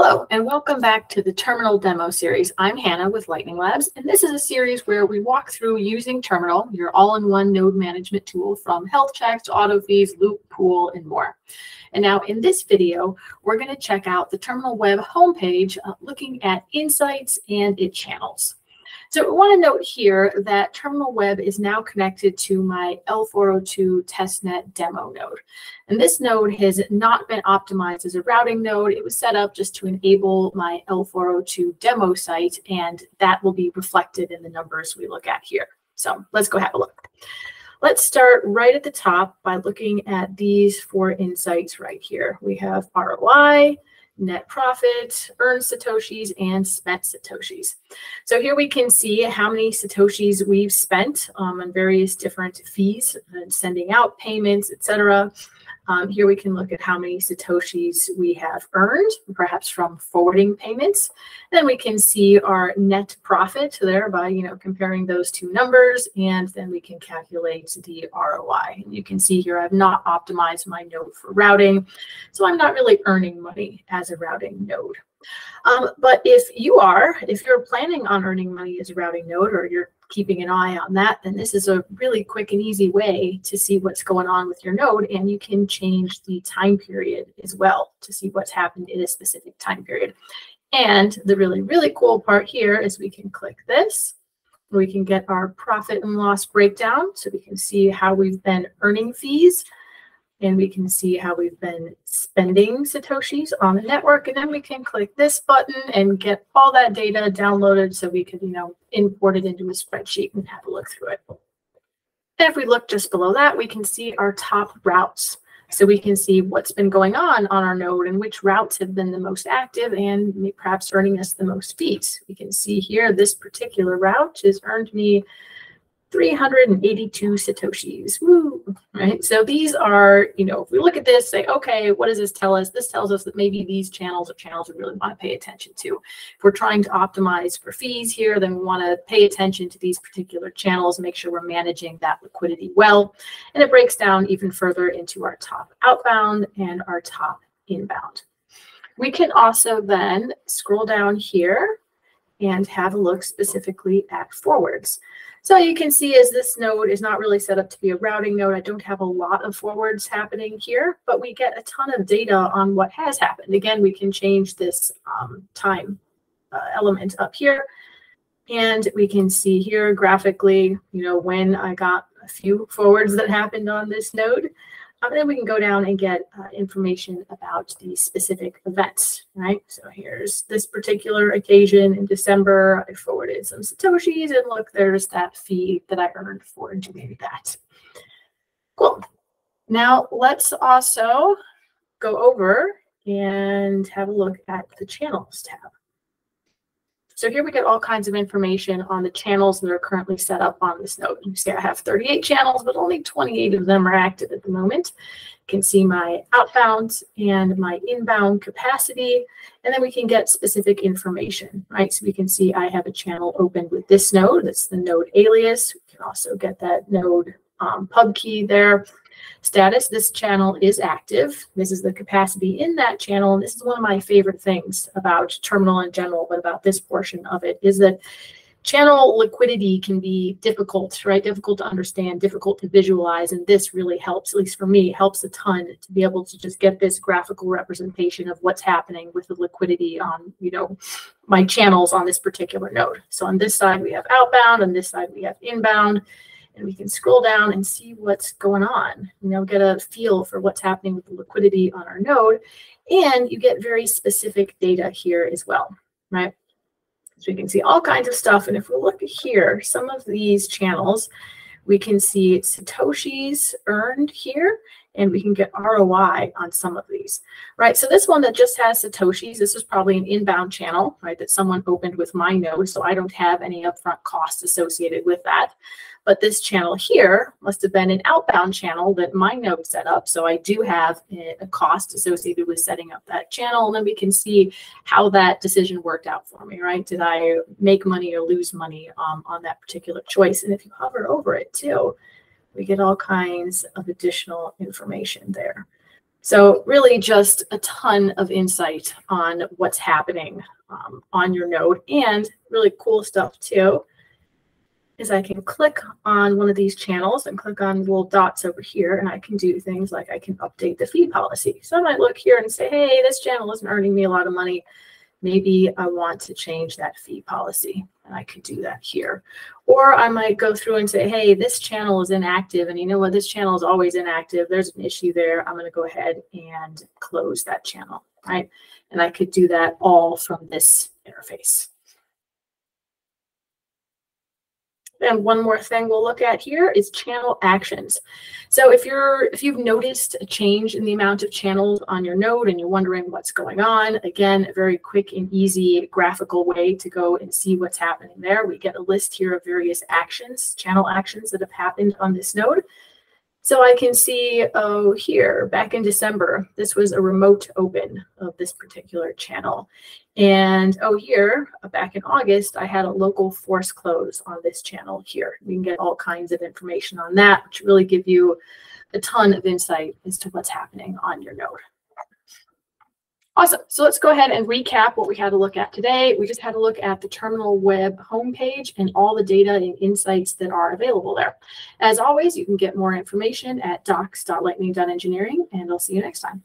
Hello, and welcome back to the Terminal Demo Series. I'm Hannah with Lightning Labs, and this is a series where we walk through using Terminal, your all-in-one node management tool, from health checks to auto fees, loop, pool, and more. And now in this video, we're going to check out the Terminal Web homepage, looking at insights and its channels. So we want to note here that Terminal Web is now connected to my L402 testnet demo node. And this node has not been optimized as a routing node. It was set up just to enable my L402 demo site, and that will be reflected in the numbers we look at here. So let's go have a look. Let's start right at the top by looking at these 4 insights right here. We have ROI, net profit, earned Satoshis, and spent Satoshis. So here we can see how many Satoshis we've spent on various different fees, sending out payments, etc. Here we can look at how many Satoshis we have earned, perhaps from forwarding payments. Then we can see our net profit there by comparing those two numbers, and then we can calculate the ROI. And you can see here I've not optimized my node for routing, so I'm not really earning money as a routing node. But if you're planning on earning money as a routing node, or you're keeping an eye on that, then this is a really quick and easy way to see what's going on with your node, and you can change the time period as well to see what's happened in a specific time period. And the really, really cool part here is we can click this. We can get our profit and loss breakdown, so we can see how we've been earning fees, and we can see how we've been spending Satoshis on the network. And then we can click this button and get all that data downloaded so we could, import it into a spreadsheet and have a look through it. And if we look just below that, we can see our top routes. So we can see what's been going on our node and which routes have been the most active and perhaps earning us the most fees. We can see here this particular route has earned me 382 Satoshis. Woo! Right? So these are, if we look at this, say, okay, what does this tell us? This tells us that maybe these channels are channels we really want to pay attention to. If we're trying to optimize for fees here, then we want to pay attention to these particular channels and make sure we're managing that liquidity well. And it breaks down even further into our top outbound and our top inbound. We can also then scroll down here and have a look specifically at forwards. So you can see as this node is not really set up to be a routing node, I don't have a lot of forwards happening here, but we get a ton of data on what has happened. Again, we can change this time element up here, and we can see here graphically, when I got a few forwards that happened on this node. And then we can go down and get information about the specific events, right? So here's this particular occasion in December. I forwarded some Satoshis, and look, there's that fee that I earned for doing that. Cool. Now let's also go over and have a look at the channels tab. So here we get all kinds of information on the channels that are currently set up on this node. You see I have 38 channels, but only 28 of them are active at the moment. You can see my outbound and my inbound capacity, and then we can get specific information, right? So we can see I have a channel open with this node. That's the node alias. We can also get that node pub key there. Status, this channel is active. This is the capacity in that channel. And this is one of my favorite things about Terminal in general, but about this portion of it, is that channel liquidity can be difficult, right? Difficult to understand, difficult to visualize. And this really helps, at least for me, helps a ton to be able to just get this graphical representation of what's happening with the liquidity on, my channels on this particular node. So on this side, we have outbound. On this side, we have inbound. And we can scroll down and see what's going on, get a feel for what's happening with the liquidity on our node. And you get very specific data here as well, right? So you can see all kinds of stuff. And if we look here, some of these channels, we can see Satoshis earned here, and we can get ROI on some of these, right? So this one that just has Satoshis, this is probably an inbound channel, right, that someone opened with my node, so I don't have any upfront costs associated with that. But this channel here must have been an outbound channel that my node set up, so I do have a cost associated with setting up that channel, and then we can see how that decision worked out for me, right? Did I make money or lose money on that particular choice? And if you hover over it too, we get all kinds of additional information there. So really just a ton of insight on what's happening on your node. And really cool stuff too is I can click on one of these channels and click on little dots over here, and I can do things like I can update the fee policy. So I might look here and say, hey, this channel isn't earning me a lot of money. Maybe I want to change that fee policy, and I could do that here. Or I might go through and say, hey, this channel is inactive, and you know what, this channel is always inactive. There's an issue there. I'm going to go ahead and close that channel, right? And I could do that all from this interface. And one more thing we'll look at here is channel actions. So if you've noticed a change in the amount of channels on your node and you're wondering what's going on, again, a very quick and easy graphical way to go and see what's happening there. We get a list here of various actions, channel actions that have happened on this node. So I can see, oh, here, back in December, this was a remote open of this particular channel. And oh, here, back in August, I had a local force close on this channel here. You can get all kinds of information on that, which really give you a ton of insight as to what's happening on your node. Awesome. So let's go ahead and recap what we had to look at today. We just had to look at the terminal web homepage and all the data and insights that are available there. As always, you can get more information at docs.lightning.engineering, and I'll see you next time.